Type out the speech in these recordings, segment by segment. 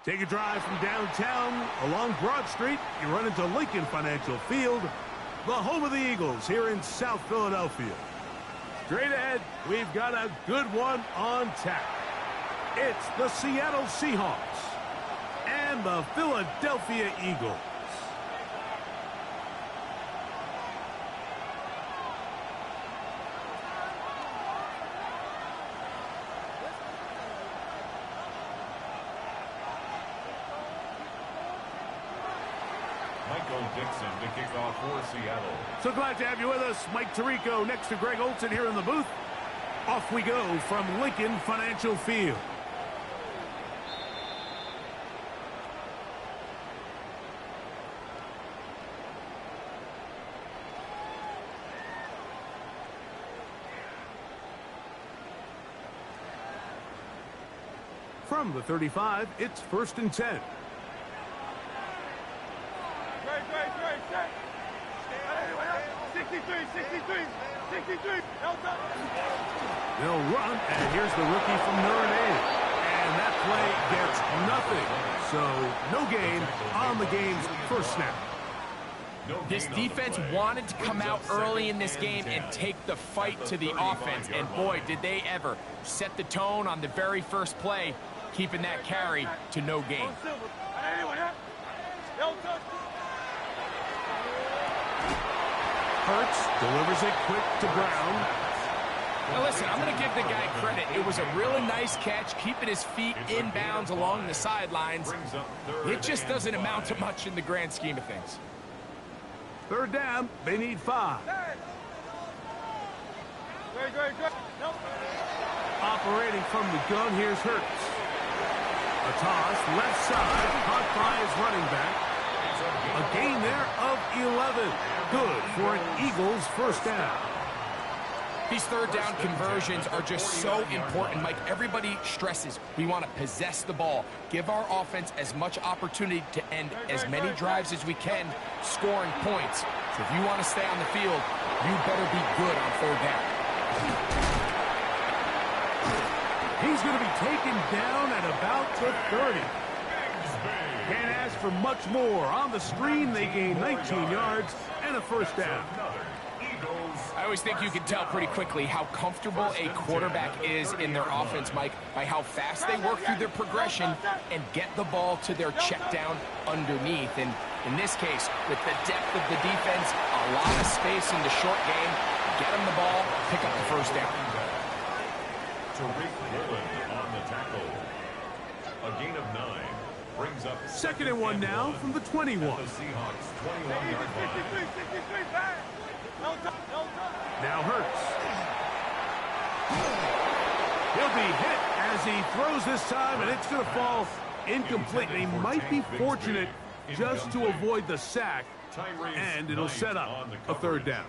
Take a drive from downtown along Broad Street. You run into Lincoln Financial Field, the home of the Eagles here in South Philadelphia. Straight ahead, we've got a good one on tap. It's the Seattle Seahawks and the Philadelphia Eagles. Dixon to kick off for Seattle. So glad to have you with us. Mike Tirico next to Greg Olson here in the booth. Off we go from Lincoln Financial Field. From the 35, it's 1st and 10. They'll run, and here's the rookie from Notre Dame. And that play gets nothing. So no gain on the game's first snap. This defense wanted to come out early in this game and take the fight to the offense. And boy, did they ever set the tone on the very first play, keeping that carry to no gain. Hurts delivers it quick to Brown. Now listen, I'm going to give the guy credit. It was a really nice catch, keeping his feet in bounds along the sidelines. It just doesn't amount to much in the grand scheme of things. 3rd down, they need 5. Operating from the gun, here's Hurts. A toss, left side, caught by his running back. A gain there of 11. Good for an Eagles first down. These 3rd down conversions are just so important, Mike. Everybody stresses we want to possess the ball, give our offense as much opportunity to end as many drives as we can, scoring points. So if you want to stay on the field, you better be good on 3rd down. He's going to be taken down at about the 30. Can't ask for much more. On the screen, they gain 19 yards and a first down. I always think you can tell pretty quickly how comfortable a quarterback is in their offense, Mike, by how fast they work through their progression and get the ball to their check down underneath. And in this case, with the depth of the defense, a lot of space in the short game, get them the ball, pick up the first down. Tariq Woolen on the tackle. A gain of 9. Brings up 2nd and 1 now from the 21. The Seahawks 21-yard line. Now Hurts. He'll be hit as he throws this time, and it's going to fall incomplete. They might be fortunate just to avoid the sack, and it'll set up a 3rd down.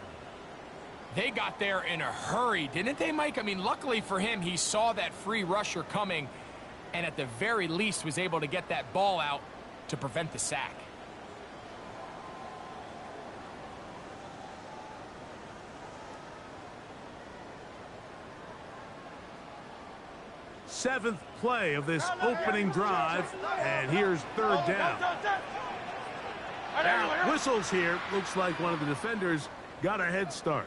They got there in a hurry, didn't they, Mike? I mean, luckily for him, he saw that free rusher coming, and at the very least was able to get that ball out to prevent the sack. Seventh play of this opening drive, and here's 3rd down. Now, whistles here. Looks like one of the defenders got a head start.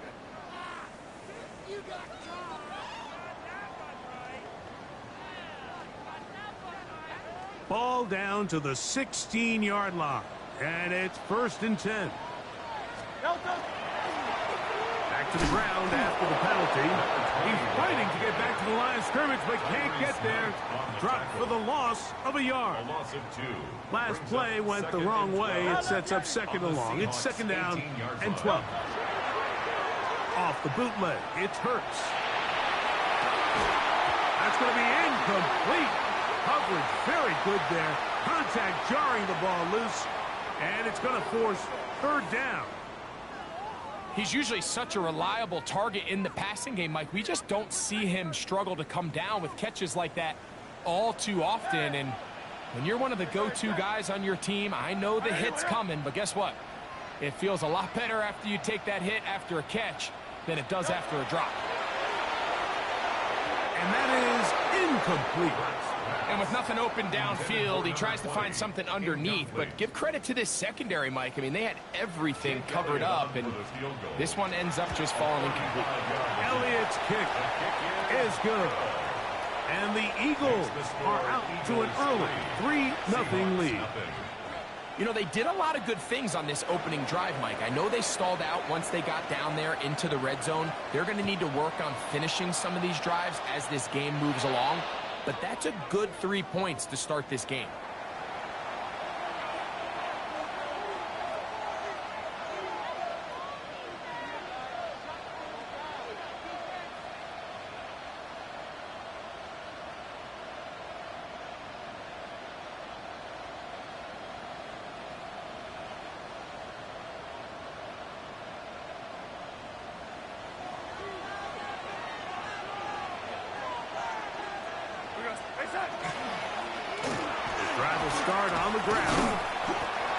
Ball down to the 16-yard line, and it's 1st and 10. Back to the ground after the penalty. He's fighting to get back to the line of scrimmage, but can't get there. Dropped for the loss of a yard. Last play went the wrong way. It sets up 2nd and long. It's 2nd down and 12. Off the bootleg, it's Hurts. That's going to be incomplete. Coverage very good there. Contact jarring the ball loose, and it's going to force 3rd down. He's usually such a reliable target in the passing game, Mike. We just don't see him struggle to come down with catches like that all too often. And when you're one of the go-to guys on your team, I know the hit's coming, but guess what? It feels a lot better after you take that hit after a catch than it does after a drop. And that is incomplete. And with nothing open downfield, he tries to find something underneath. But give credit to this secondary, Mike. I mean, they had everything covered up, and this one ends up just falling incomplete. Elliott's kick is good. And the Eagles are out to an early 3-0 lead. You know, they did a lot of good things on this opening drive, Mike. I know they stalled out once they got down there into the red zone. They're going to need to work on finishing some of these drives as this game moves along. But that's a good 3 points to start this game. Drive will start on the ground.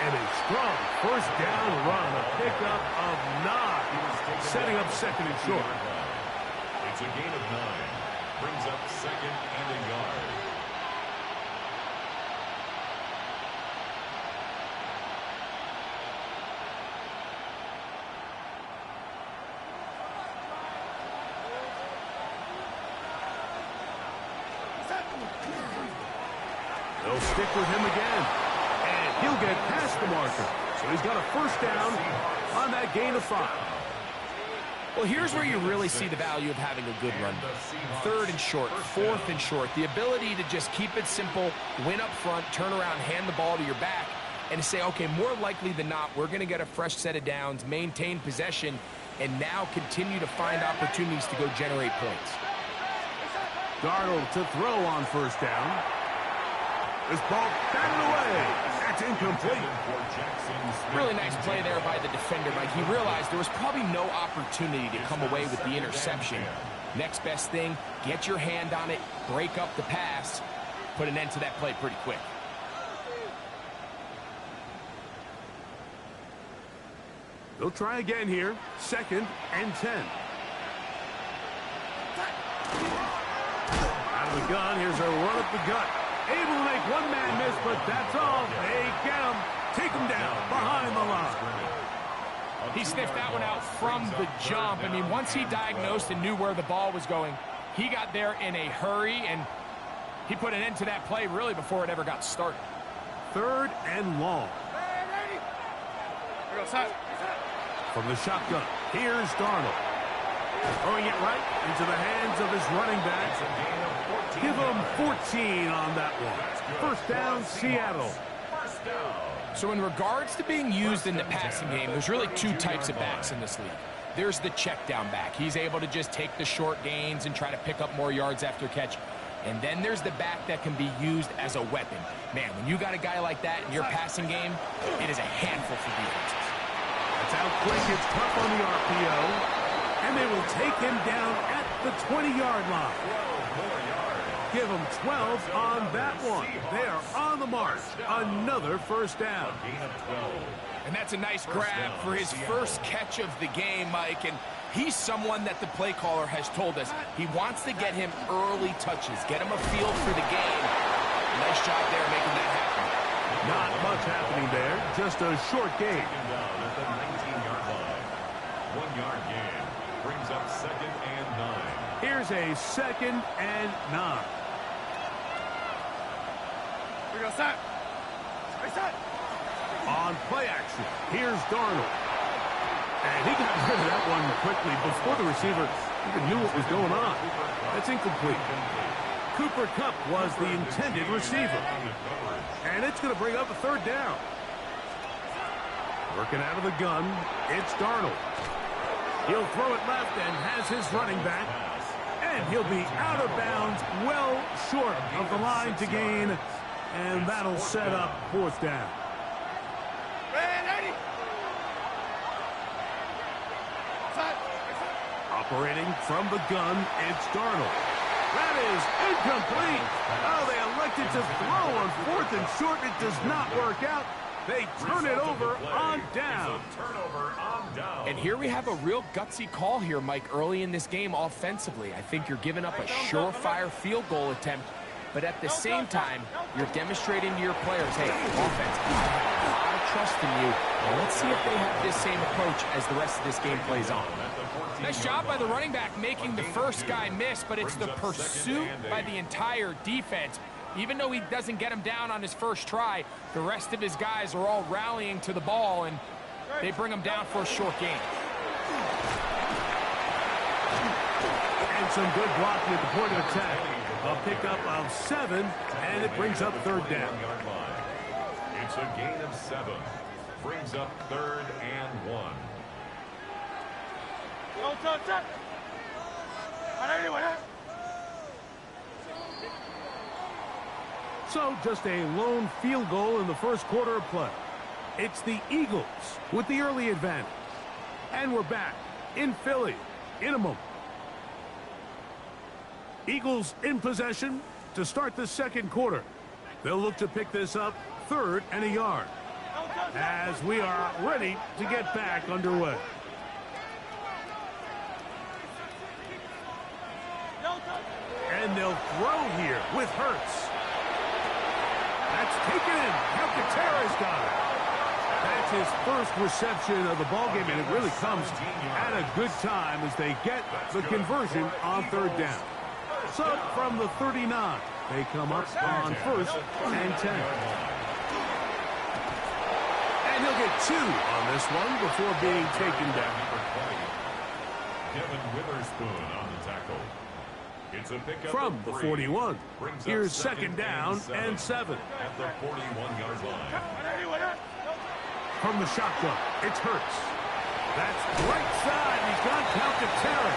And a strong first down run. A pickup of 9. Setting up second and short. It's a gain of 9. Brings up second and a yard. They'll stick with him again. And he'll get past the marker. So he's got a first down on that gain of 5. Well, here's where you really see the value of having a good run. 3rd and short, 4th and short. The ability to just keep it simple, win up front, turn around, hand the ball to your back, and say, okay, more likely than not, we're going to get a fresh set of downs, maintain possession, and now continue to find opportunities to go generate points. Darnold to throw on first down. This ball batted away. That's incomplete. Really nice play there by the defender, Mike. He realized there was probably no opportunity to come away with the interception. Next best thing, get your hand on it, break up the pass, put an end to that play pretty quick. They'll try again here. 2nd and 10. Out of the gun, here's a run at the gut. Able to make one man miss, but that's all. They get him. Take him down behind the line. He sniffed that one out from the jump. I mean, once he diagnosed and knew where the ball was going, he got there in a hurry, and he put an end to that play really before it ever got started. 3rd and long. From the shotgun, here's Darnold. Throwing it right into the hands of his running back. Give him 14 on that one. First down, Seattle. So in regards to being used in the passing game, there's really 2 types of backs in this league. There's the check down back. He's able to just take the short gains and try to pick up more yards after catch. And then there's the back that can be used as a weapon. Man, when you got a guy like that in your passing game, it is a handful for defenses. That's out quick. It's tough on the RPO. And they will take him down at the 20-yard line. Give him 12 on that one. They are on the march. Another first down. And that's a nice grab for his first catch of the game, Mike. And he's someone that the play caller has told us he wants to get him early touches, get him a feel for the game. Nice job there making that happen. Not much happening there. Just a short gain. At the 19-yard line. 1-yard gain. Brings up 2nd and 9. Here's a 2nd and 9. On play action, here's Darnold. And he got rid of that one quickly before the receiver even knew what was going on. That's incomplete. Cooper Kupp was the intended receiver. And it's going to bring up a 3rd down. Working out of the gun, it's Darnold. He'll throw it left and has his running back. And he'll be out of bounds, well short of the line to gain. And that'll set up 4th down. Operating from the gun, it's Darnold. That is incomplete. Oh, they elected to throw on 4th and short. It does not work out. They turn it over on down. And here we have a real gutsy call here, Mike, early in this game offensively. I think you're giving up a surefire field goal attempt but at the same time, you're demonstrating to your players, hey, offense, I have a lot of trust in you, and let's see if they have this same approach as the rest of this game plays on. Nice job by the running back making the first guy miss, but it's the pursuit by the entire defense. Even though he doesn't get him down on his first try, the rest of his guys are all rallying to the ball, and they bring him down for a short gain. And some good blocking at the point of attack. A pickup of 7, and it brings up third down. It's a gain of 7. Brings up 3rd and 1. So just a lone field goal in the first quarter of play. It's the Eagles with the early advantage. And we're back in Philly in a moment. Eagles in possession to start the second quarter. They'll look to pick this up 3rd and a yard as we are ready to get back underway. And they'll throw here with Hurts. That's taken in. Calcaterra's got it. That's his first reception of the ballgame, and it really comes at a good time as they get the conversion on 3rd down. So from the 39, they come up on 1st and 10. And he'll get 2 on this one before being taken down. Kevin Witherspoon on the tackle. It's a pickup from the 41. Here's 2nd down and 7. At the 41-yard line. From the shotgun, it's Hurts. That's right side. He's got Calcaterra.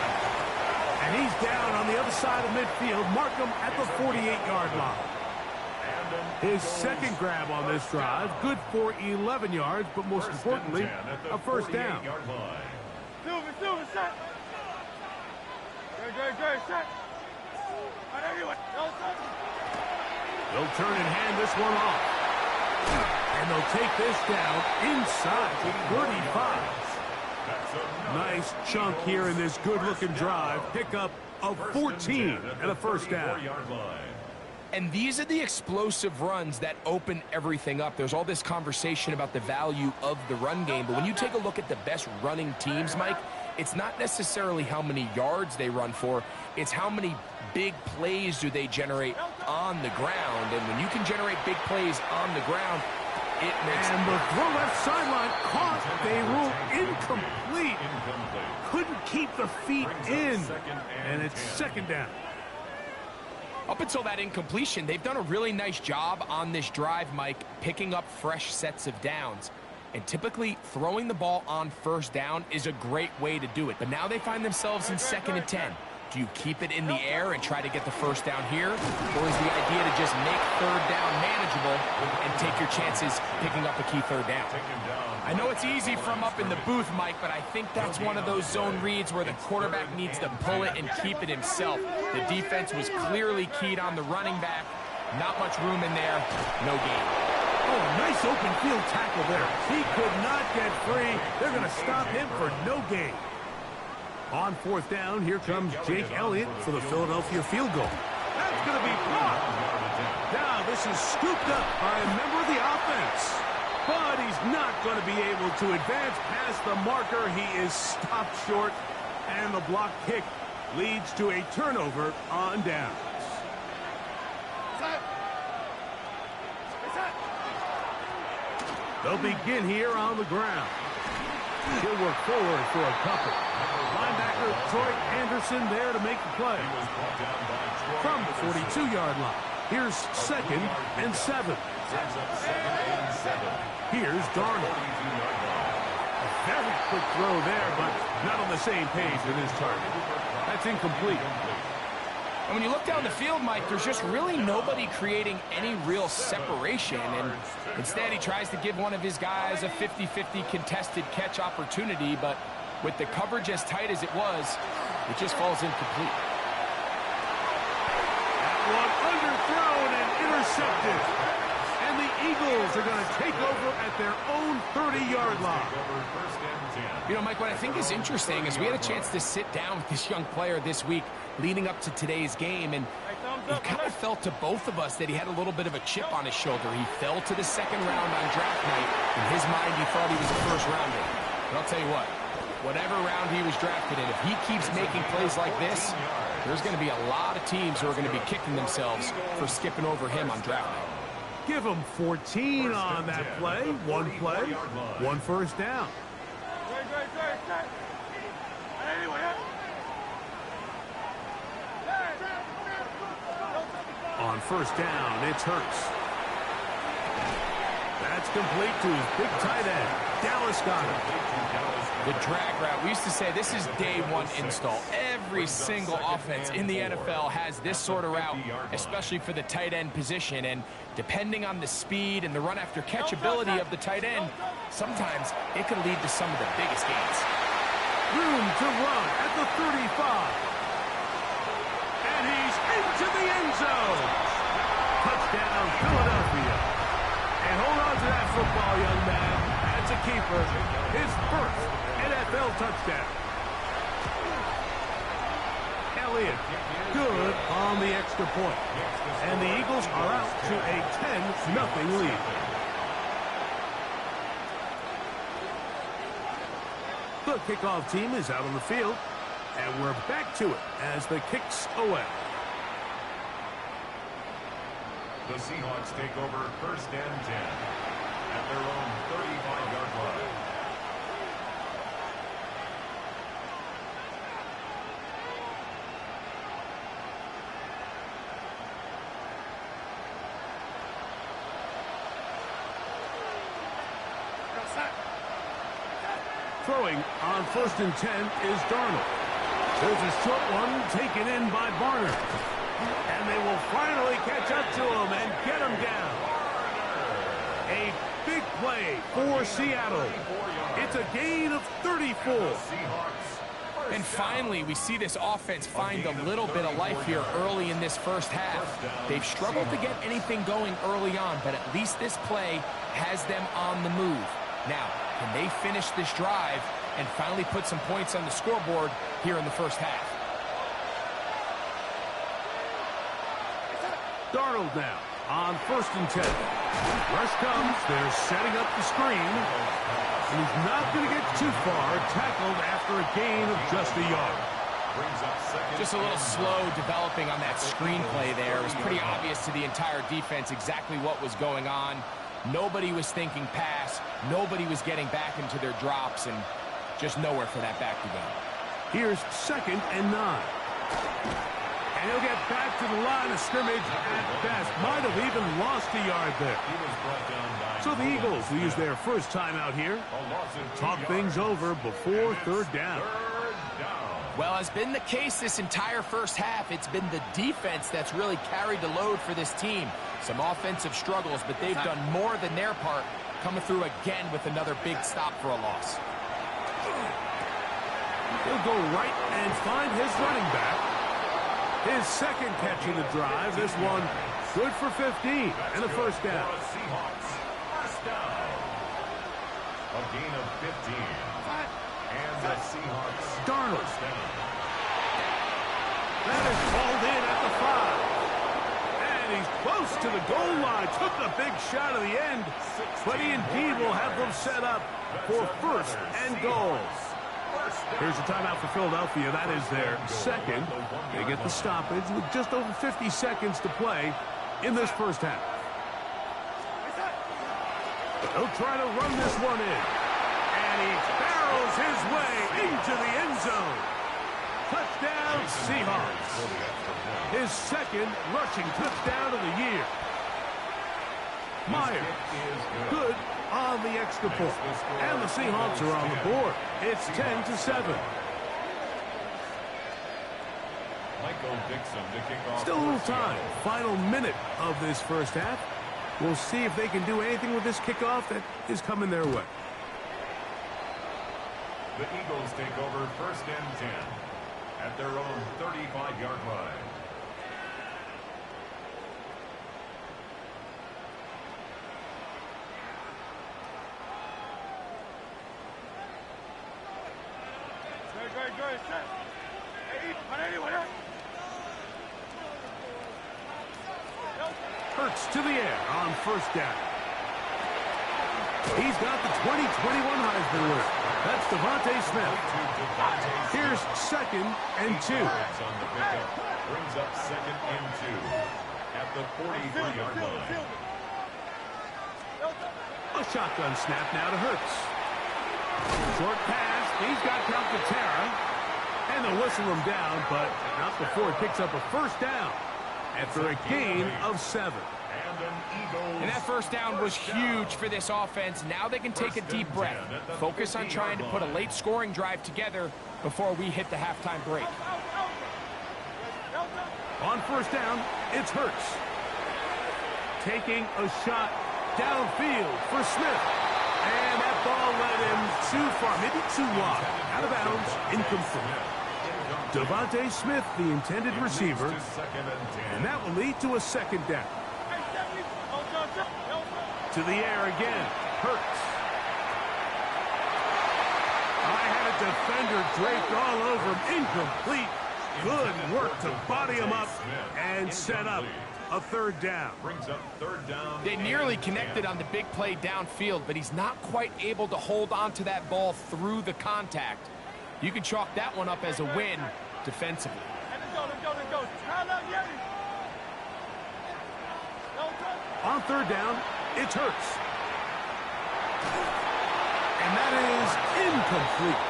And he's down on the other side of midfield. Mark him at the 48-yard line. His second grab on this drive, good for 11 yards, but most importantly, a first down. They'll turn and hand this one off. And they'll take this down inside the 35. Nice chunk here in this good-looking drive. Pickup of 14 and a first down. And these are the explosive runs that open everything up. There's all this conversation about the value of the run game, but when you take a look at the best running teams, Mike, it's not necessarily how many yards they run for, it's how many big plays do they generate on the ground. And when you can generate big plays on the ground, it makes... And the throw left sideline caught. They rule incomplete. Couldn't keep the feet in. And it's 2nd down. Up until that incompletion, they've done a really nice job on this drive, Mike, picking up fresh sets of downs. And typically, throwing the ball on 1st down is a great way to do it. But now they find themselves in 2nd and 10. Do you keep it in the air and try to get the first down here? Or is the idea to just make 3rd down manageable and take your chances picking up a key 3rd down? I know it's easy from up in the booth, Mike, but I think that's one of those zone reads where the quarterback needs to pull it and keep it himself. The defense was clearly keyed on the running back. Not much room in there. No gain. Oh, nice open field tackle there. He could not get free. They're going to stop him for no gain. On 4th down, here comes Jake Elliott for the Philadelphia field goal. That's going to be blocked. Now this is scooped up by a member of the offense. But he's not going to be able to advance past the marker. He is stopped short, and the block kick leads to a turnover on downs. They'll begin here on the ground. He'll work forward for a couple. Linebacker Troy Anderson there to make the play. From the 42-yard line. Here's 2nd and 7. Here's Darnold. A very quick throw there, but not on the same page with his target. That's incomplete. And when you look down the field, Mike, there's just really nobody creating any real separation. And instead, he tries to give one of his guys a 50-50 contested catch opportunity. But with the coverage as tight as it was, it just falls incomplete. That one underthrown and intercepted. And the Eagles are going to take over at their own 30-yard line. You know, Mike, what I think is interesting is we had a chance to sit down with this young player this week leading up to today's game, and it kind of felt to both of us that he had a little bit of a chip on his shoulder. He fell to the second round on draft night. In his mind, he thought he was a first rounder. But I'll tell you what, whatever round he was drafted in, if he keeps making plays like this, there's going to be a lot of teams who are going to be kicking themselves for skipping over him on draft night. Give him 14 on that play, one first down. On first down, it's Hurts. That's complete to his big tight end. Dallas got him. The drag route, we used to say this is day one install. Every single offense in the NFL has this sort of route, especially for the tight end position. And depending on the speed and the run after catch ability of the tight end, sometimes it can lead to some of the biggest gains. Room to run at the 35. And he's into the end zone. Touchdown, Philadelphia. And hold on to that football, young man. That's a keeper. His first NFL touchdown. Elliott, good on the extra point. And the Eagles are out to a 10-0 lead. The kickoff team is out on the field, and we're back to it as the kick's away. The Seahawks take over first and 10 at their own 35-yard line. Throwing on first and 10 is Darnold. There's a short one taken in by Barner. And they will finally catch up to him and get him down. A big play for Seattle. It's a gain of 34. And finally, we see this offense find a little bit of life here early in this first half. They've struggled to get anything going early on, but at least this play has them on the move. Now, can they finish this drive and finally put some points on the scoreboard here in the first half? Darnold now on first and 10. Rush comes. They're setting up the screen. He's not going to get too far. Tackled after a gain of just a yard. Just a little slow developing on that screenplay there. It was pretty obvious to the entire defense exactly what was going on. Nobody was thinking pass. Nobody was getting back into their drops, and just nowhere for that back to go. Here's second and 9. And he'll get back to the line of scrimmage at best. Might have even lost a yard there. So the Eagles will use their first time out here. Talk things over before third down. Well, as been the case this entire first half, it's been the defense that's really carried the load for this team. Some offensive struggles, but they've done more than their part, coming through again with another big stop for a loss. He'll go right and find his running back. His second catch of the drive. This one good for 15 and a first down. A gain of 15. And the Seahawks. Darnold. That is called in at the 5. And he's close to the goal line. Took the big shot at the end. But he indeed will have them set up for first and goal. Here's a timeout for Philadelphia. That is their second. They get the stoppage with just over 50 seconds to play in this first half. They'll try to run this one in. And he barrels his way into the end zone. Touchdown, Seahawks. His second rushing touchdown of the year. Myers, good on the extra point. And the Seahawks are on the board. It's 10-7. Still a little time. Final minute of this first half. We'll see if they can do anything with this kickoff that is coming their way. The Eagles take over first and 10 at their own 35-yard line. Hurts to the air on first down. He's got the 2021 Heisman winner. That's Devontae Smith. Here's 2nd and 2. Brings up 2nd and 2 at the 43-yard line. A shotgun snap now to Hurts. Short pass. He's got count to Tara. And they'll whistle him down, but not before he picks up a first down after a gain of 7. And that first down was huge for this offense. Now they can take a deep breath. Focus on trying to put a late scoring drive together before we hit the halftime break. On first down, it's Hurts. Taking a shot downfield for Smith. And that ball led him too far, maybe too wide. Out of bounds, incomplete. Devontae Smith, the intended receiver. And that will lead to a 2nd down. To the air again, Hurts. I had a defender draped all over him, incomplete. Good work to body him up and set up a 3rd down. Brings up 3rd down. They nearly connected on the big play downfield, but he's not quite able to hold on to that ball through the contact. You can chalk that one up as a win defensively. On 3rd down, it's Hurts. And that is incomplete.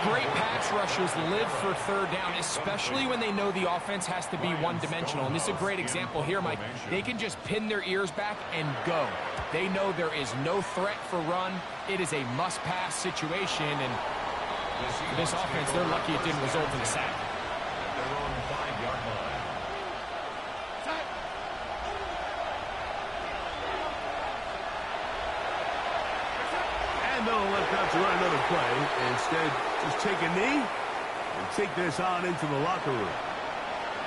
Great pass rushers live for 3rd down, especially when they know the offense has to be one-dimensional. And this is a great example here, Mike. They can just pin their ears back and go. They know there is no threat for run. It is a must-pass situation, and for this offense, they're lucky it didn't result in a sack. They're on the 5-yard line. And they'll elect not to run another play. Instead, just take a knee and take this on into the locker room.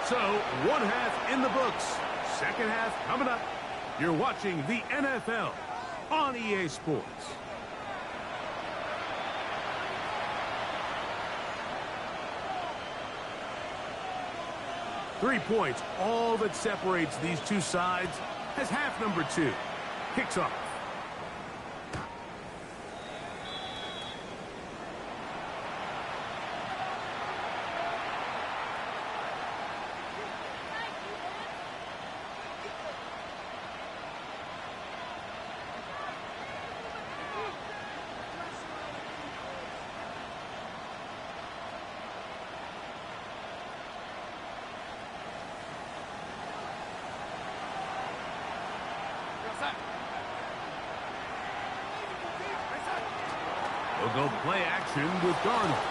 So, 1 half in the books. 2nd half coming up. You're watching the NFL on EA Sports. Three points, all that separates these two sides, as half number 2 kicks off. They'll go play action with Darnold.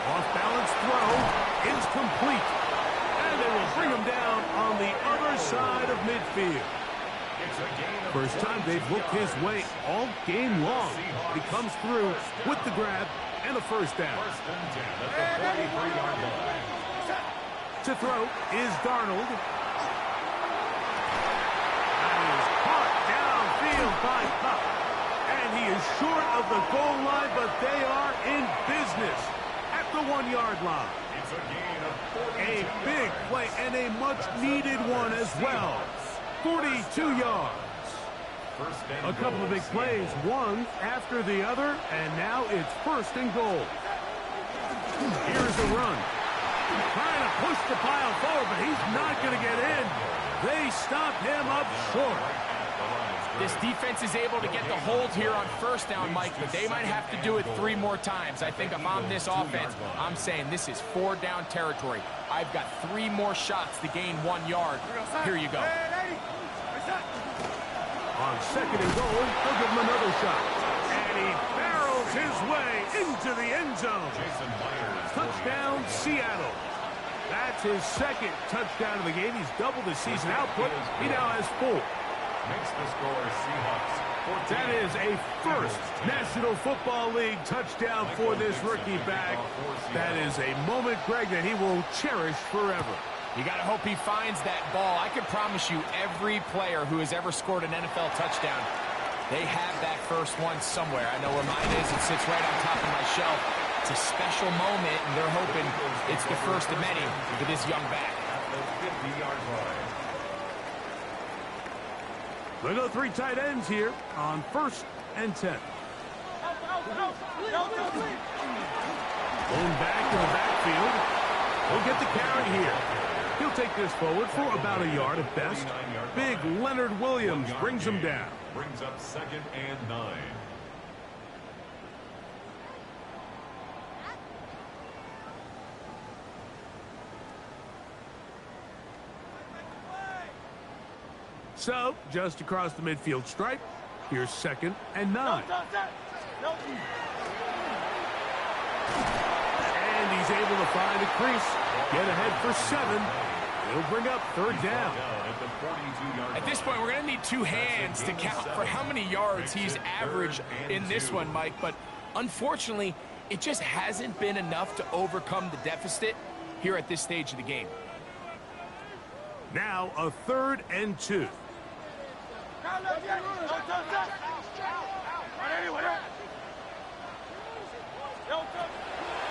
Off-balance throw is complete. And they will bring him down on the other side of midfield. First time they've looked his way all game long. He comes through with the grab and a first down. To throw is Darnold. That is caught downfield by Kupp. And he is short of the goal line, but they are in business at the 1-yard line. A big play and a much-needed one as well. 42 yards. A couple of big plays, one after the other, and now it's 1st and goal. Here's the run. Trying to push the pile forward, but he's not going to get in. They stop him up short. This defense is able to get the hold here on first down, Mike, but they might have to do it 3 more times. I think if I'm this offense, I'm saying this is 4 down territory. I've got 3 more shots to gain 1 yard. Here you go. On 2nd and goal, they'll give him another shot. And he barrels his way into the end zone. Touchdown, Seattle. That's his 2nd touchdown of the game. He's doubled his season output. He now has 4. Makes the score Seahawks. That is a first National Football League touchdown for this rookie back. That is a moment, Greg, that he will cherish forever. You got to hope he finds that ball. I can promise you every player who has ever scored an NFL touchdown, they have that first one somewhere. I know where mine is. It sits right on top of my shelf. It's a special moment, and they're hoping it's the first of many for this young back. They go 3 tight ends here on 1st and 10. Going back to the backfield. He'll get the carry here. He'll take this forward for about a yard at best. Big Leonard Williams brings him down. Brings up 2nd and 9. So, just across the midfield stripe, here's 2nd and 9. And he's able to find a crease, get ahead for 7. He'll bring up 3rd down. At this point, we're going to need 2 hands to count for how many yards he's averaged in this one, Mike. But unfortunately, it just hasn't been enough to overcome the deficit here at this stage of the game. Now a 3rd and 2.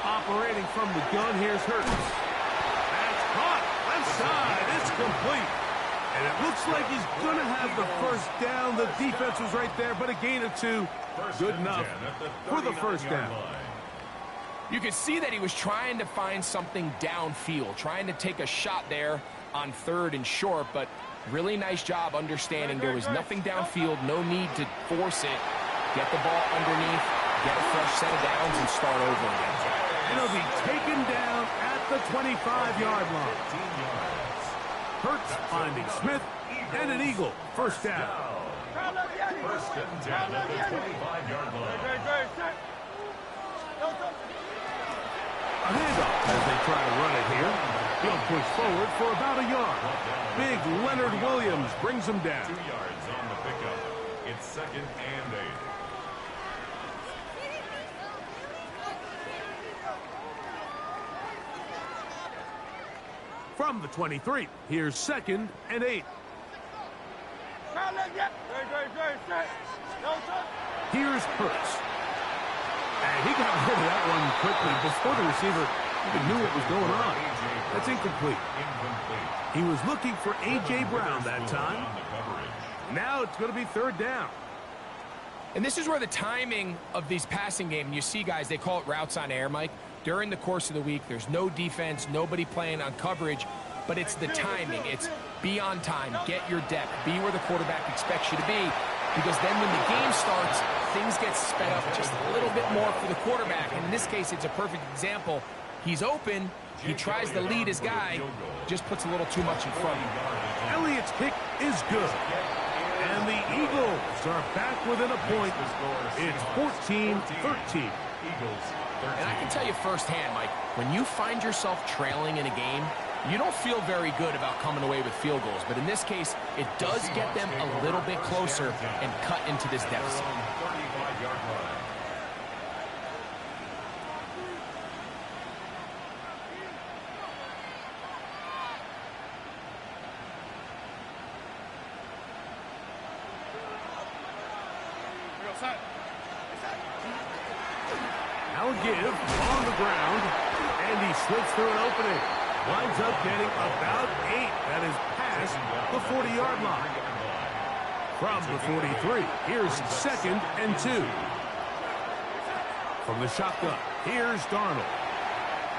Operating from the gun, here's Hurts. That's caught. Left side. It's complete. And it looks like he's going to have the first down. The defense was right there, but a gain of 2. Good enough for the first down. You could see that he was trying to find something downfield, trying to take a shot there on 3rd and short, but really nice job understanding there was nothing downfield, no need to force it. Get the ball underneath, get a fresh set of downs, and start over again. And he'll be taken down at the 25-yard line. Hurts finding Smith, and an Eagle. First down. 1st and 10 at the 25-yard line. A handoff as they try to run it here. He'll push forward for about a yard. Big Leonard Williams brings him down. 2 yards on the pickup. It's 2nd and 8. From the 23, here's 2nd and 8. Here's Hurts. And he got rid of that one quickly before the receiver even knew what was going on. That's incomplete. He was looking for A.J. Brown that time. Now it's going to be 3rd down. And this is where the timing of these passing games, you see guys, they call it routes on air, Mike. During the course of the week, there's no defense, nobody playing on coverage, but it's the timing. It's be on time, get your depth, be where the quarterback expects you to be, because then when the game starts, things get sped up just a little bit more for the quarterback. And in this case, it's a perfect example. He's open, he tries to lead his guy, just puts a little too much in front of him. Elliott's kick is good. And the Eagles are back within a point. It's 14-13. And I can tell you firsthand, Mike, when you find yourself trailing in a game, you don't feel very good about coming away with field goals. But in this case, it does get them a little bit closer and cut into this deficit. Now a give on the ground, and he slips through an opening. Winds up getting about 8. That is past the 40-yard line. From the 43, here's 2nd and 2. From the shotgun, here's Darnold.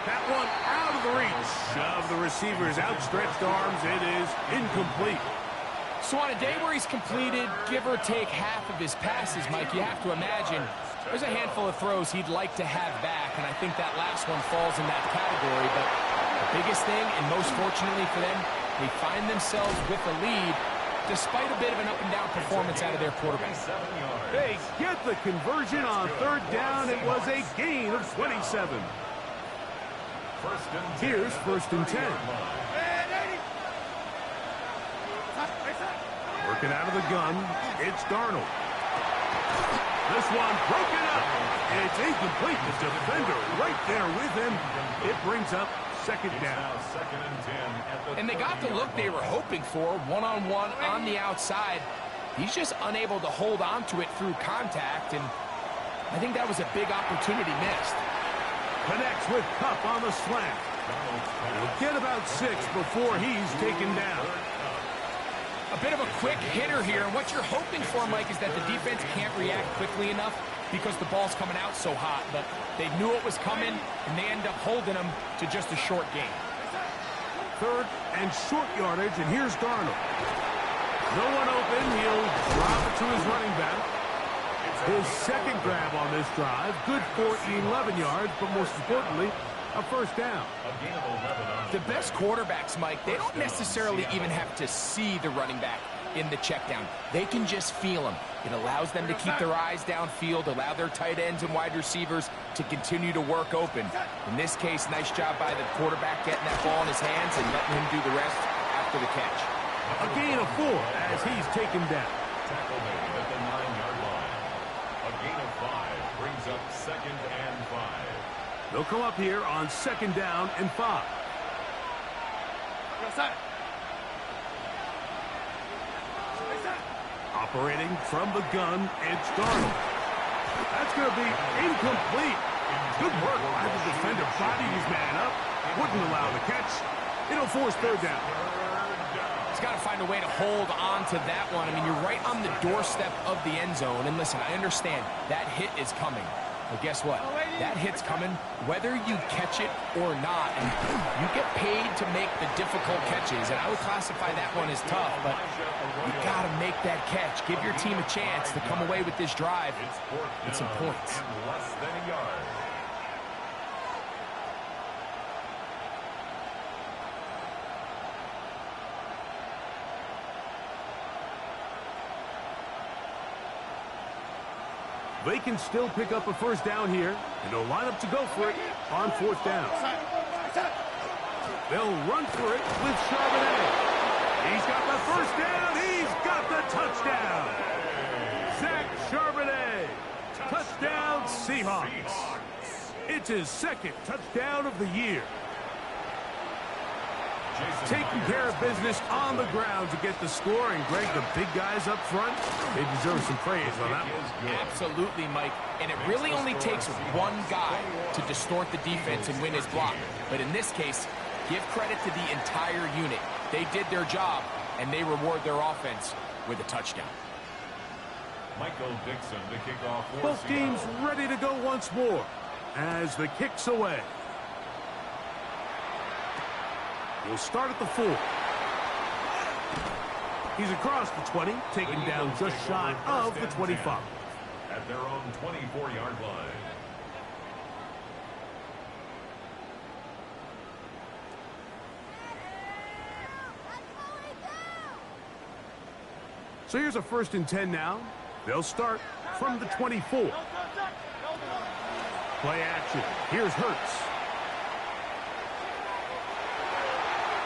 That one out of the reach of the receiver's outstretched arms. It is incomplete. So on a day where he's completed, give or take half of his passes, Mike, you have to imagine there's a handful of throws he'd like to have back, and I think that last one falls in that category. But the biggest thing, and most fortunately for them, they find themselves with a lead despite a bit of an up-and-down performance out of their quarterback. They get the conversion on 3rd down. It was a gain of 27. Here's 1st and 10. Working out of the gun, it's Darnold. This one broken up. It's incomplete. The defender right there with him. It brings up 2nd down. And they got the look they were hoping for, one-on-one on the outside. He's just unable to hold on to it through contact, and I think that was a big opportunity missed. Connects with Cup on the slant. He'll get about 6 before he's taken down. A bit of a quick hitter here, and what you're hoping for, Mike, is that the defense can't react quickly enough because the ball's coming out so hot. But they knew it was coming, and they end up holding them to just a short gain. 3rd and short yardage, and here's Darnold. No one open. He'll drop it to his running back. His 2nd grab on this drive, good for 11 yards, but most importantly, a first down. The best quarterbacks, Mike, they don't necessarily even have to see the running back in the check down. They can just feel him. It allows them to keep their eyes downfield, allow their tight ends and wide receivers to continue to work open. In this case, nice job by the quarterback getting that ball in his hands and letting him do the rest after the catch. A gain of 4 as he's taken down. Tackle made at the 9-yard line. A gain of 5 brings up 2nd and 5. They'll come up here on 2nd down and 5. Operating from the gun, it's Darnold. That's going to be incomplete. Good work by the defender. Bodied his man up. Wouldn't allow the catch. It'll force 3rd down. He's got to find a way to hold on to that one. I mean, you're right on the doorstep of the end zone. And listen, I understand that hit is coming. But guess what? That hit's coming whether you catch it or not. And you get paid to make the difficult catches. And I would classify that one as tough, but you got to make that catch. Give your team a chance to come away with this drive with some points. Less than a yard. They can still pick up a first down here, and they'll line up to go for it on 4th down. They'll run for it with Charbonnet. He's got the first down. He's got the touchdown. Zach Charbonnet. Touchdown, Seahawks. It's his 2nd touchdown of the year. Taking care of business on the ground to get the score. And, Greg, the big guys up front, they deserve some praise on that one. Absolutely, Mike. And it really only takes one guy to distort the defense and win his block. But in this case, give credit to the entire unit. They did their job, and they reward their offense with a touchdown. Michael Dixon to kick off. Both teams ready to go once more as the kick's away. We'll start at the 4. He's across the 20, taken down just shy of the 25. At their own 24-yard line. So here's a 1st and 10 now. They'll start from the 24. Play action. Here's Hurts.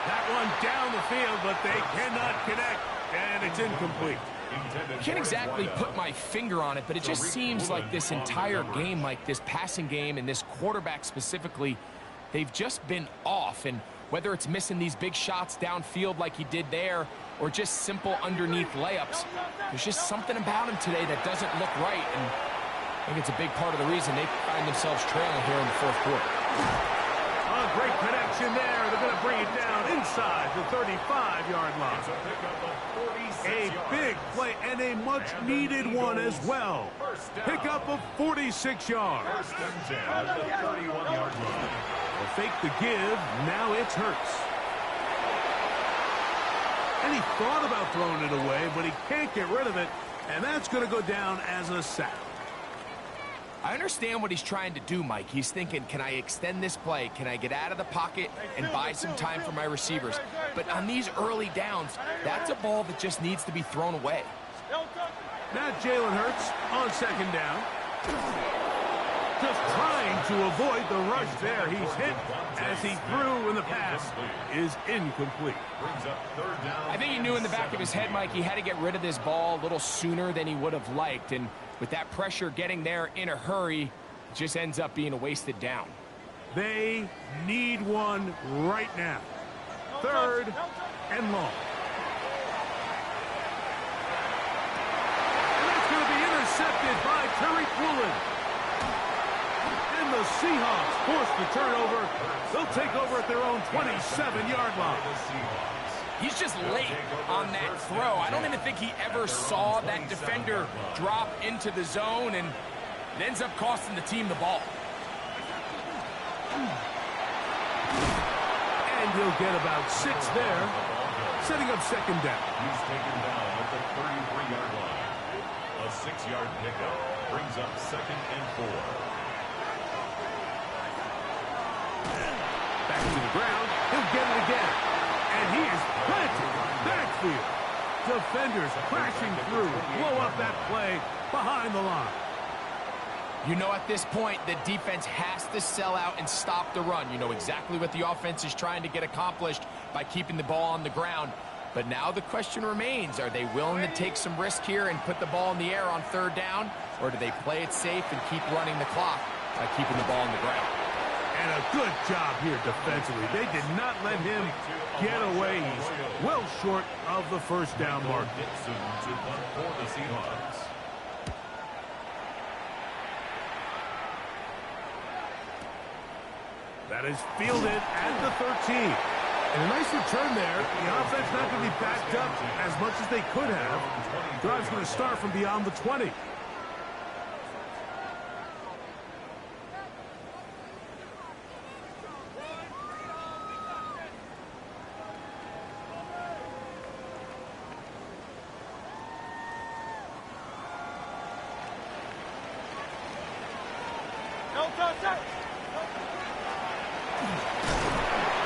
That one down the field, but they cannot connect, and it's incomplete. Can't exactly put my finger on it, but it just seems like this entire game, like this passing game and this quarterback specifically, they've just been off. And whether it's missing these big shots downfield like he did there or just simple underneath layups, there's just something about him today that doesn't look right. And I think it's a big part of the reason they find themselves trailing here in the 4th quarter. A great connection there. They're going to bring it down inside the 35-yard line. A big play and a much-needed one as well. Pick up of 46 yards. First and 10 at the 31-yard line. They'll fake the give. Now it's Hurts. And he thought about throwing it away, but he can't get rid of it. And that's going to go down as a sack. I understand what he's trying to do, Mike. He's thinking, can I extend this play? Can I get out of the pocket and buy some time for my receivers? But on these early downs, that's a ball that just needs to be thrown away. Now Jalen Hurts on 2nd down. Just trying to avoid the rush there. He's hit as he threw, and the pass is incomplete. I think he knew in the back of his head, Mike, he had to get rid of this ball a little sooner than he would have liked. And with that pressure getting there in a hurry, it just ends up being a wasted down. They need one right now. 3rd and long. And that's going to be intercepted by Terry Woolen. And the Seahawks force the turnover. They'll take over at their own 27-yard line. He's just late on that throw. I don't even think he ever saw that defender drop into the zone, and it ends up costing the team the ball. And he'll get about 6 there, setting up second down. He's taken down at the 33-yard line. A 6-yard pickup brings up 2nd and 4. Back to the ground. He'll get it again. And he is planted backfield. Defenders crashing through. Blow up that play behind the line. You know, at this point, the defense has to sell out and stop the run. You know exactly what the offense is trying to get accomplished by keeping the ball on the ground. But now the question remains, are they willing to take some risk here and put the ball in the air on 3rd down? Or do they play it safe and keep running the clock by keeping the ball on the ground? And a good job here defensively. They did not let him get away. He's well short of the 1st down mark. To punt for the Seahawks. That is fielded at the 13. And a nice return there. The offense not going to be backed up as much as they could have. Drive's going to start from beyond the 20.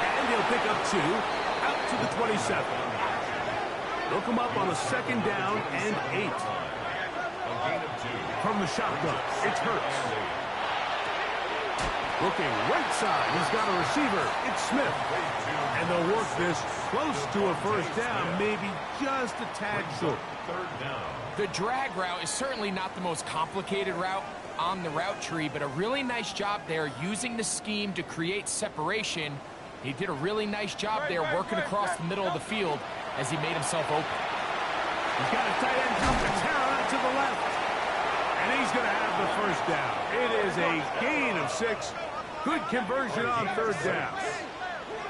And he'll pick up 2 out to the 27. They'll come up on a 2nd down and 8. From the shotgun, it's Hurts. Looking right side, he's got a receiver. It's Smith. And they'll work this close to a 1st down, maybe just a tad short. 3rd down. The drag route is certainly not the most complicated route on the route tree, but a really nice job there using the scheme to create separation. He did a really nice job there working across the middle of the field as he made himself open. He's got a tight end jump to Terra out to the left. And he's going to have the 1st down. It is a gain of 6. Good conversion on 3rd down.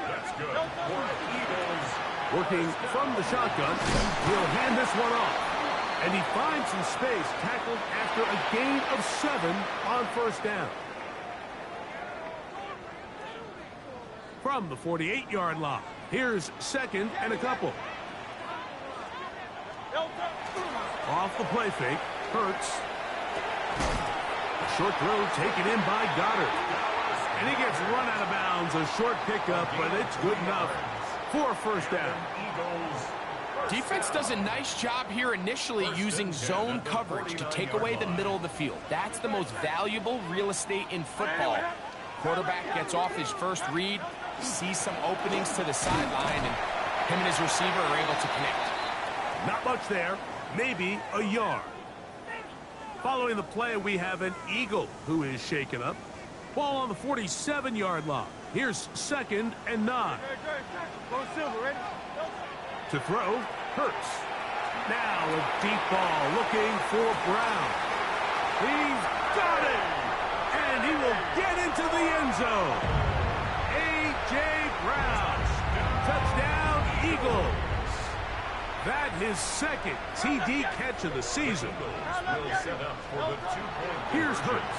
That's good. For the Eagles. Working from the shotgun, he'll hand this one off. And he finds some space, tackled after a gain of 7 on 1st down. From the 48-yard line, here's 2nd and a couple. Off the play fake, Hurts. A short throw taken in by Goddard. And he gets run out of bounds, a short pickup, but it's good enough for a 1st down. Defense does a nice job here initially using zone coverage to take away the middle of the field. That's the most valuable real estate in football. Quarterback gets off his first read, sees some openings to the sideline, and him and his receiver are able to connect. Not much there, maybe a yard. Following the play, we have an Eagle who is shaken up. Ball on the 47-yard line. Here's 2nd and 9. To throw, Hurts. Now a deep ball looking for Brown. He's got it! And he will get into the end zone. A.J. Brown. Touchdown, Eagles. That his 2nd TD catch of the season. Here's Hurts.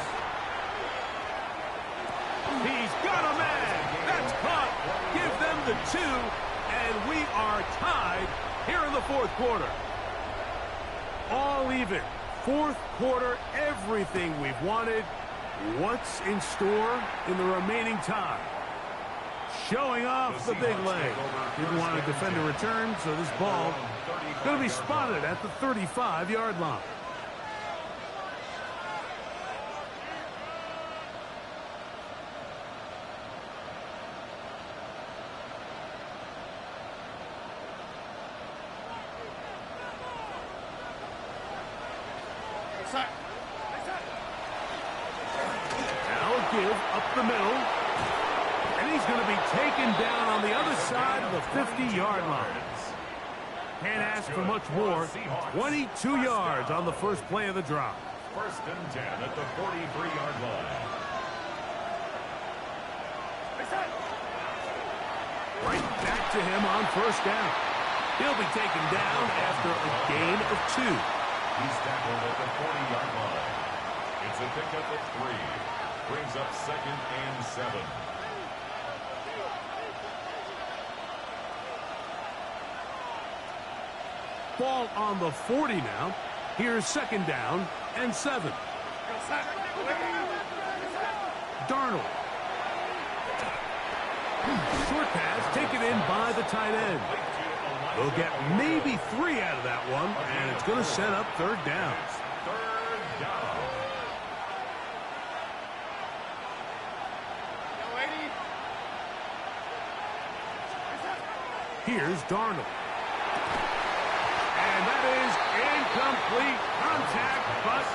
He's got a man. That's caught. Give them the 2. And we are tied here in the 4th quarter. All even. 4th quarter, everything we've wanted. What's in store in the remaining time? Showing off the big leg. Didn't want to defend a return, so this ball going to be spotted at the 35-yard line. Up the middle, and he's going to be taken down on the other side of the 50-yard line. Can't ask for much more. 22 yards on the first play of the drive. 1st and 10 at the 43-yard line. Right back to him on first down. He'll be taken down after a gain of 2. He's tackled at the 40-yard line. It's a pickup of 3. Brings up 2nd and 7. Ball on the 40 now. Here's 2nd down and 7. Darnold. Short pass taken in by the tight end. They'll get maybe 3 out of that one, and it's going to set up 3rd down. Here's Darnold. And that is incomplete contact, but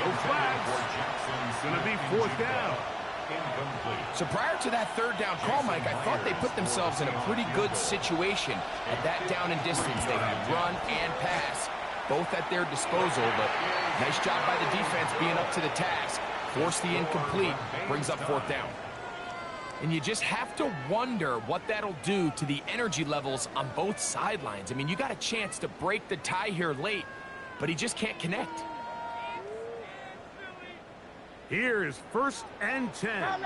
no flags. It's going to be 4th down. So prior to that 3rd down call, Mike, I thought they put themselves in a pretty good situation at that down and distance. They had run and pass, both at their disposal, but nice job by the defense being up to the task. Force the incomplete, brings up 4th down. And you just have to wonder what that'll do to the energy levels on both sidelines. I mean, you got a chance to break the tie here late, but he just can't connect. Here is 1st and 10. And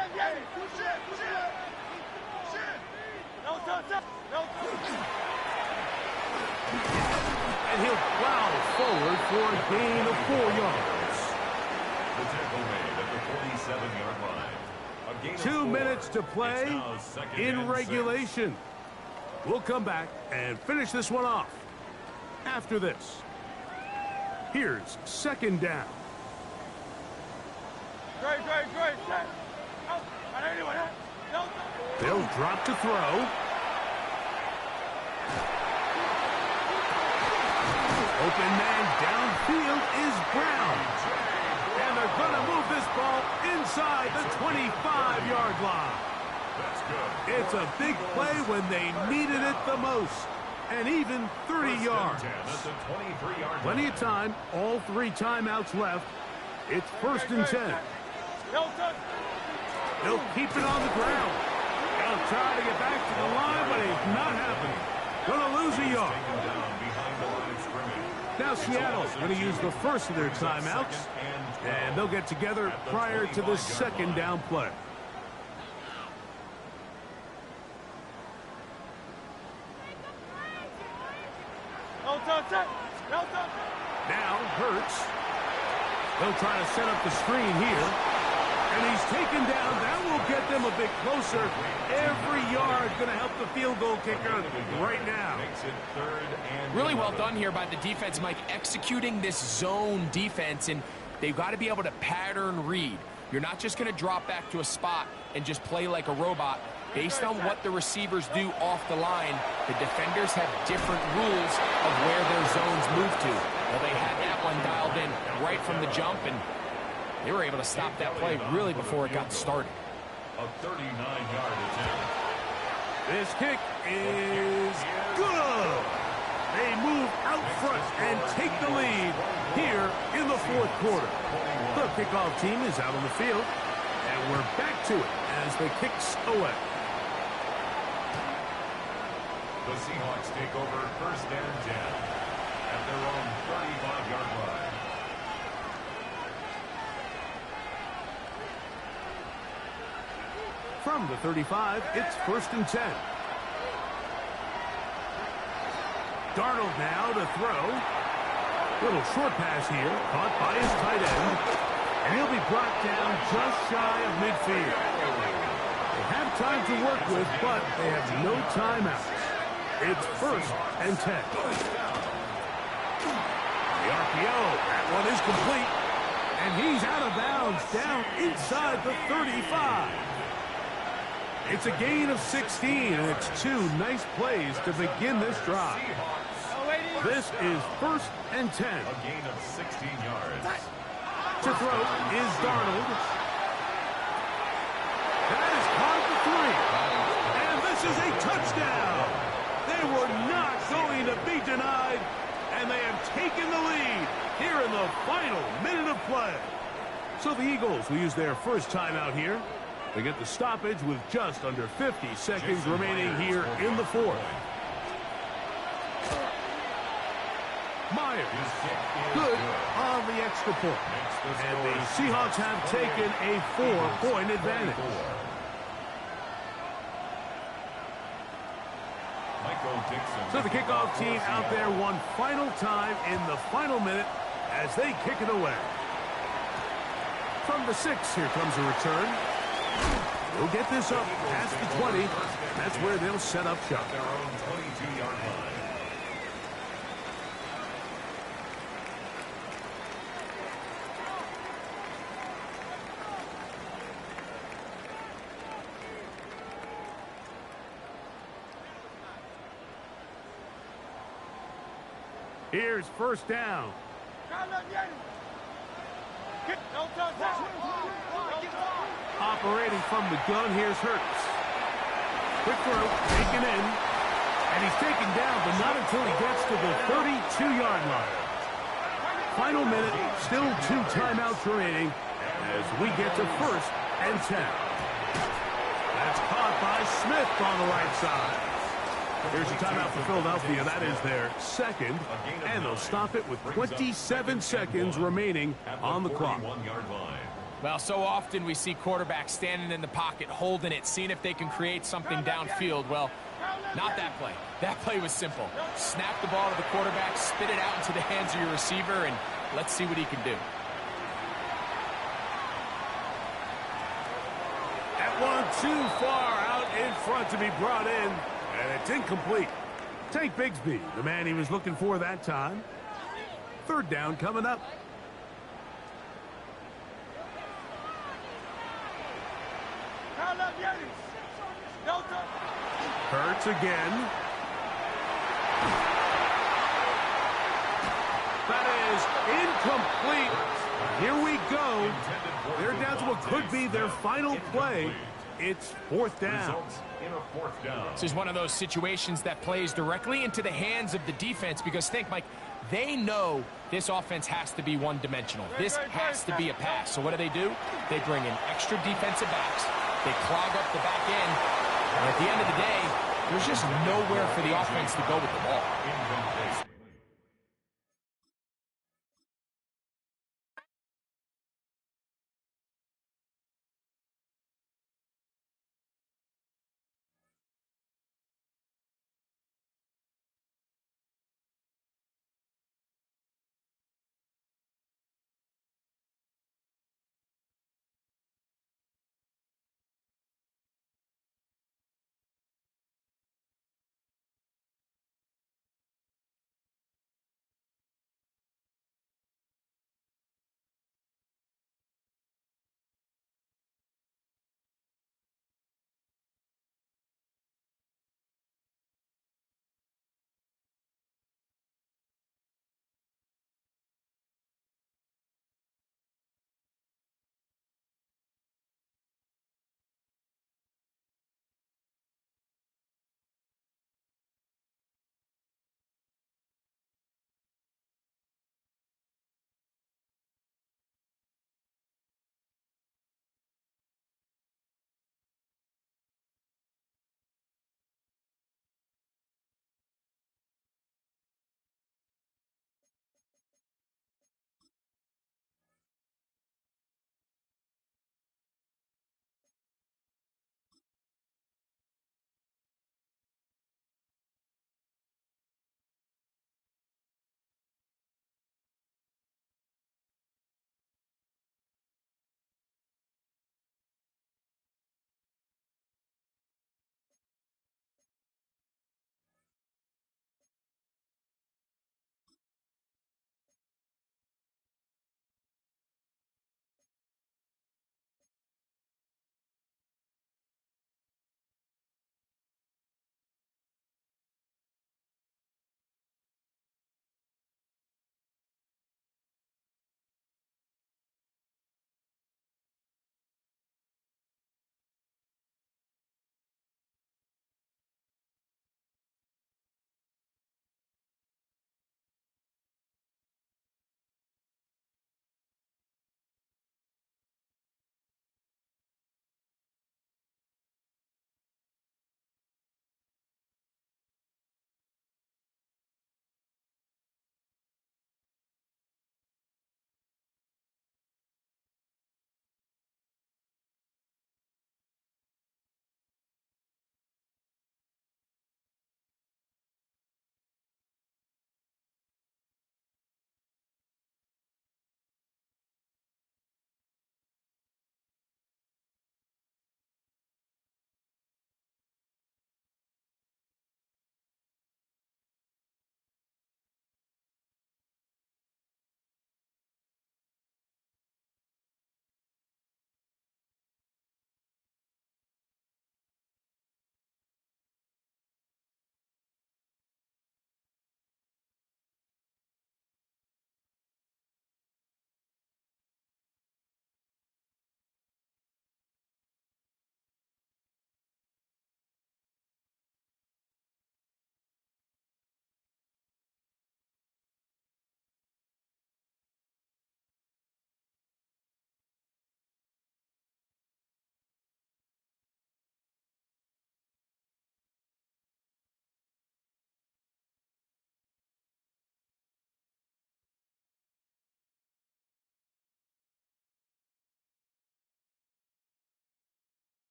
he'll plow forward for a gain of 4 yards. The tackle made at the 47-yard line. 2 minutes to play in regulation. We'll come back and finish this one off after this. Here's 2nd down. They'll drop to throw. Open man downfield is Brown. And they're going to move this ball inside the 25-yard line. That's good. It's a big play when they needed it the most. And even 30 yards. Plenty of time. All 3 timeouts left. It's 1st and 10. They'll keep it on the ground. They'll try to get back to the line, but it's not happening. Going to lose a yard. Now Seattle's going to use the first of their timeouts, and they'll get together prior to the 2nd down play. Now Hurts. They'll try to set up the screen here. And he's taken down. That will get them a bit closer. Every yard going to help the field goal kicker right now. Really well done here by the defense, Mike, executing this zone defense, and they've got to be able to pattern read. You're not just going to drop back to a spot and just play like a robot. Based on what the receivers do off the line, the defenders have different rules of where their zones move to. Well, they had that one dialed in right from the jump, and they were able to stop that play really before it got started. A 39-yard attempt. This kick is good. They move out front and take the lead here in the 4th quarter. The kickoff team is out on the field, and we're back to it as the kick's away. The Seahawks take over 1st and 10 at their own 35-yard line. From the 35, it's 1st and 10. Darnold now to throw. Little short pass here, caught by his tight end. And he'll be brought down just shy of midfield. They have time to work with, but they have no timeouts. It's 1st and 10. The RPO, that one is complete. And he's out of bounds down inside the 35. It's a gain of 16, and it's 2 nice plays to begin this drive. This is 1st and 10. A gain of 16 yards. To throw is Darnold. That is caught at the 3. And this is a touchdown. They were not going to be denied, and they have taken the lead here in the final minute of play. So the Eagles will use their first timeout here. They get the stoppage with just under 50 seconds remaining here in the fourth. Myers, good on the extra point. And the Seahawks have taken a 4-point advantage. So the kickoff team out there one final time in the final minute as they kick it away. From the 6, here comes a return. We'll get this up past the 20. That's where they'll set up shop. Their own 22-yard line. Here's first down. Operating from the gun, here's Hurts. Quick throw, taken in. And he's taken down, but not until he gets to the 32-yard line. Final minute, still 2 timeouts remaining as we get to first and 10. That's caught by Smith on the right side. Here's a timeout for Philadelphia. That is their second, and they'll stop it with 27 seconds remaining on the clock. Well, so often we see quarterbacks standing in the pocket, holding it, seeing if they can create something downfield. Well, not that play. That play was simple. Snap the ball to the quarterback, spit it out into the hands of your receiver, and let's see what he can do. That one too far out in front to be brought in. And it's incomplete. Take Bigsby, the man he was looking for that time. Third down coming up. Hurts again. That is incomplete. Here we go. They're down to what could be their final play. It's fourth down. This is one of those situations that plays directly into the hands of the defense because think, Mike, they know this offense has to be one-dimensional. This has to be a pass. So what do? They bring in extra defensive backs. They clog up the back end. And at the end of the day, there's just nowhere for the offense to go with the ball.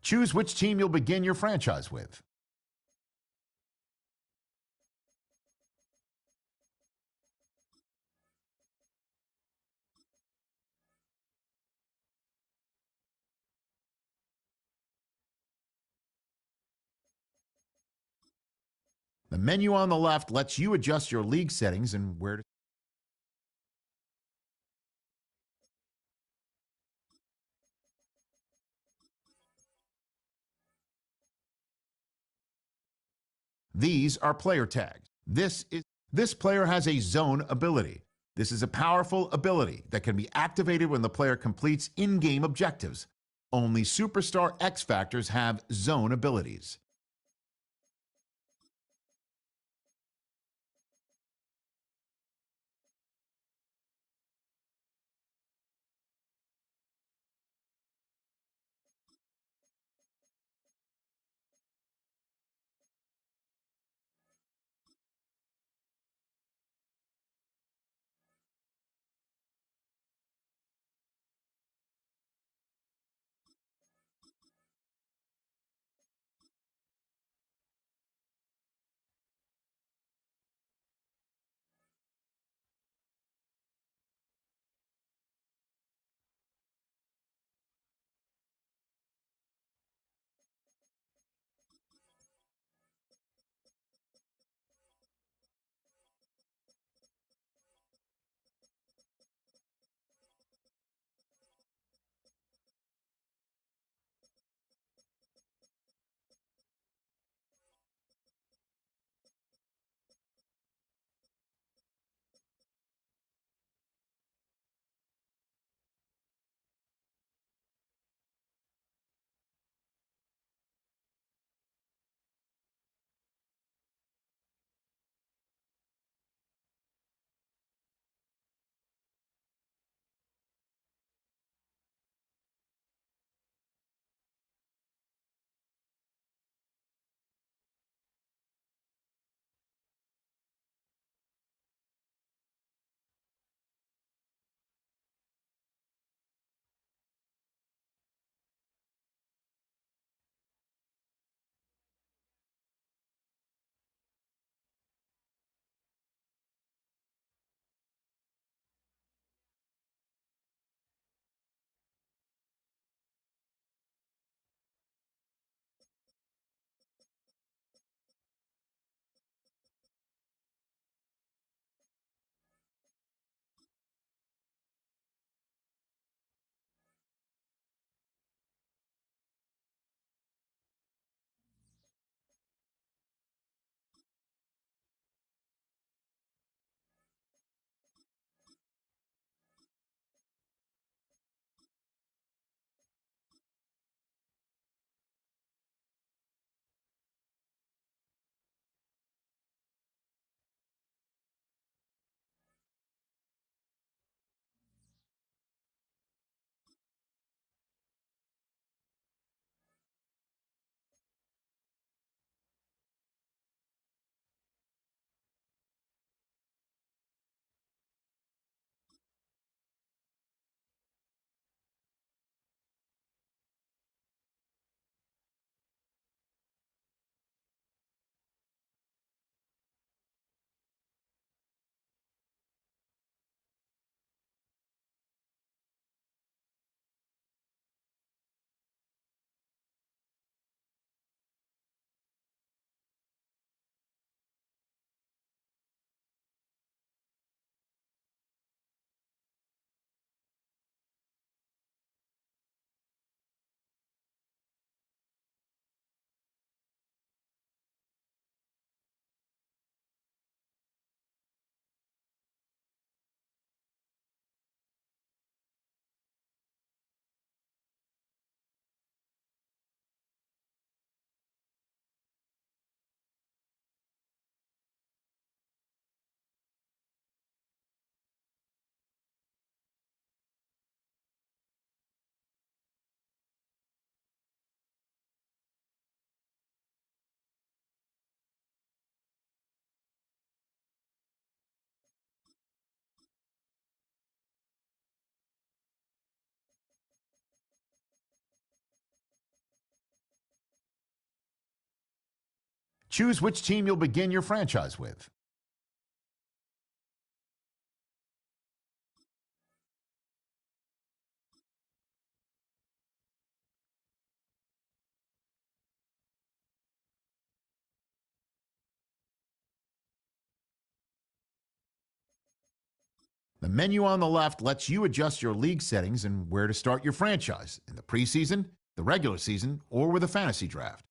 Choose which team you'll begin your franchise with. The menu on the left lets you adjust your league settings and where to. These are player tags. This player has a zone ability. This is a powerful ability that can be activated when the player completes in-game objectives. Only Superstar X Factors have zone abilities. Choose which team you'll begin your franchise with. The menu on the left lets you adjust your league settings and where to start your franchise in the preseason, the regular season, or with a fantasy draft.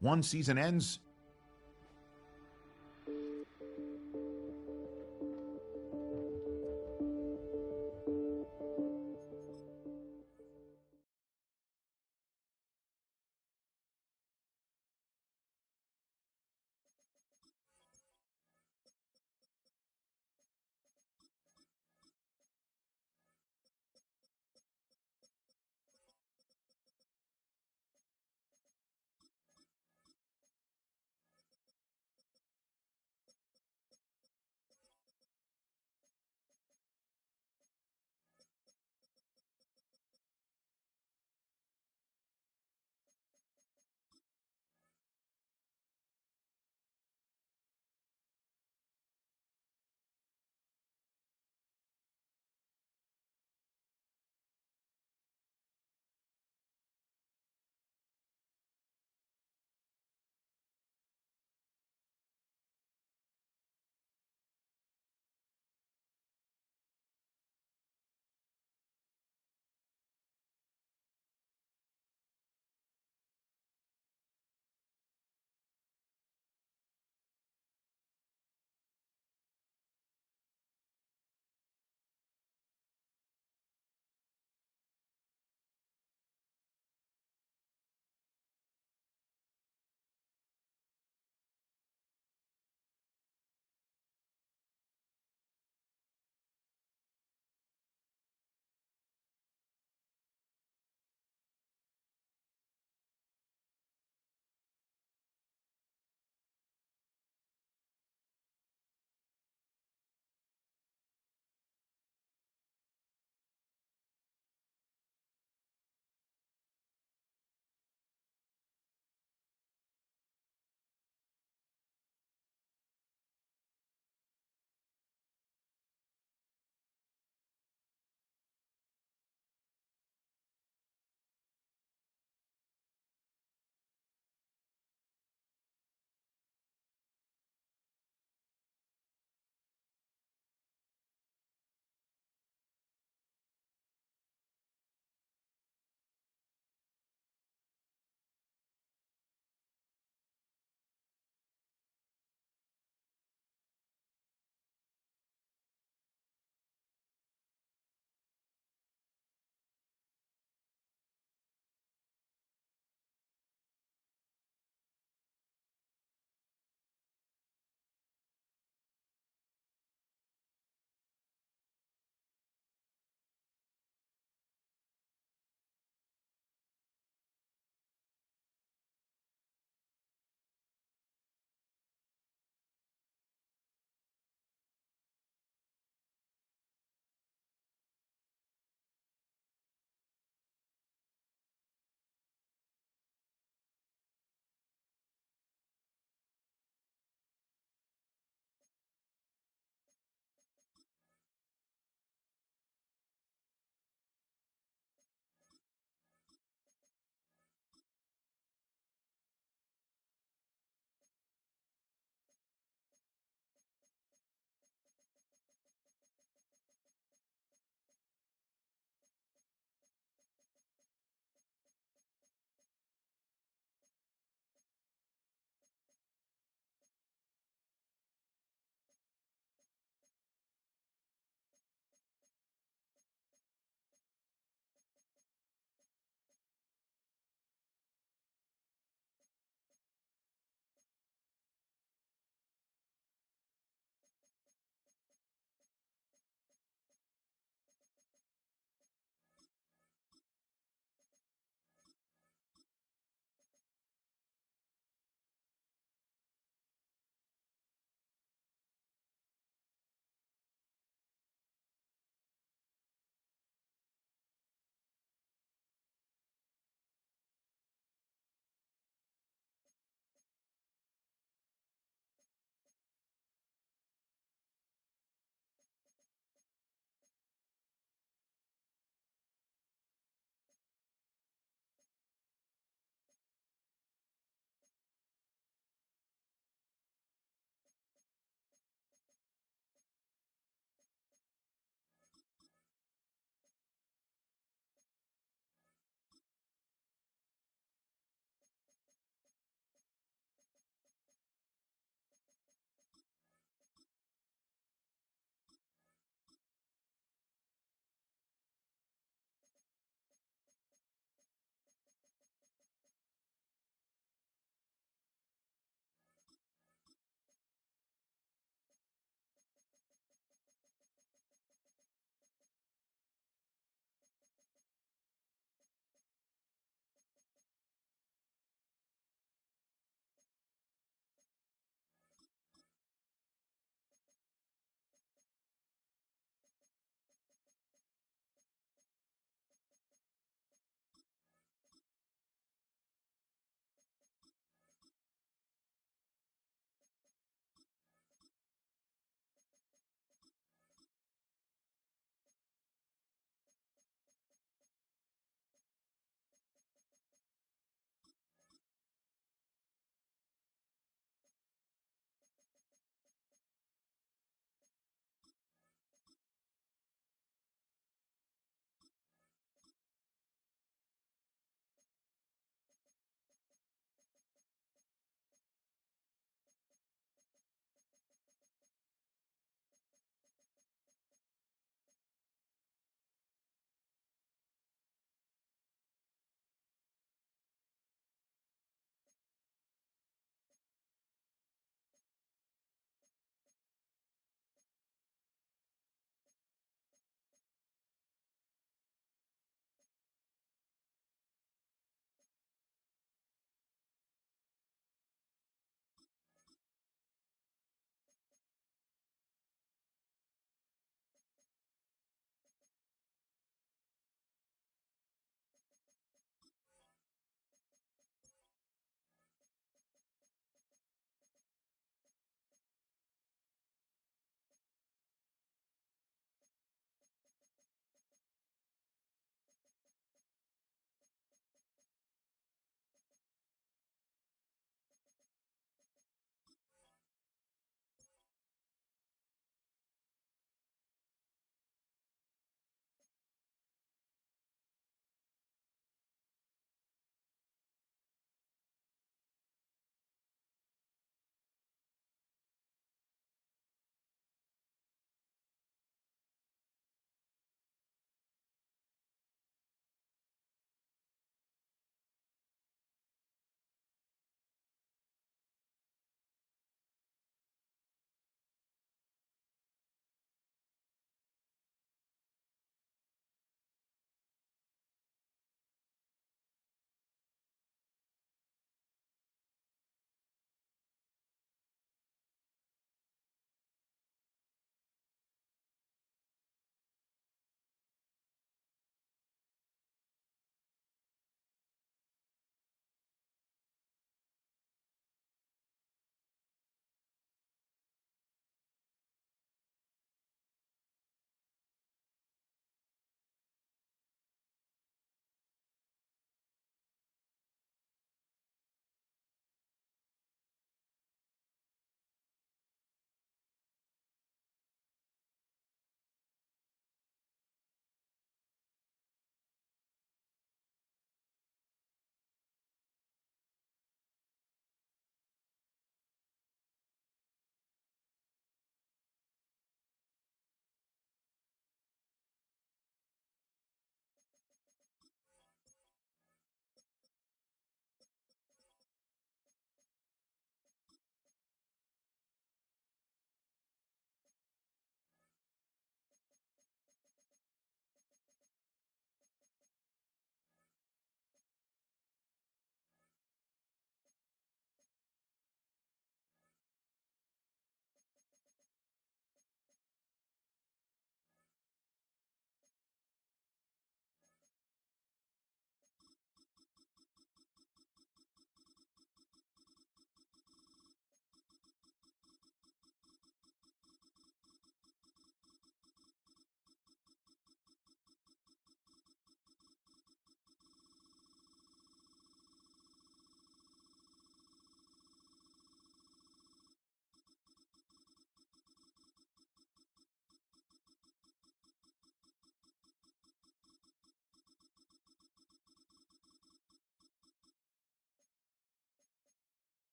One season ends,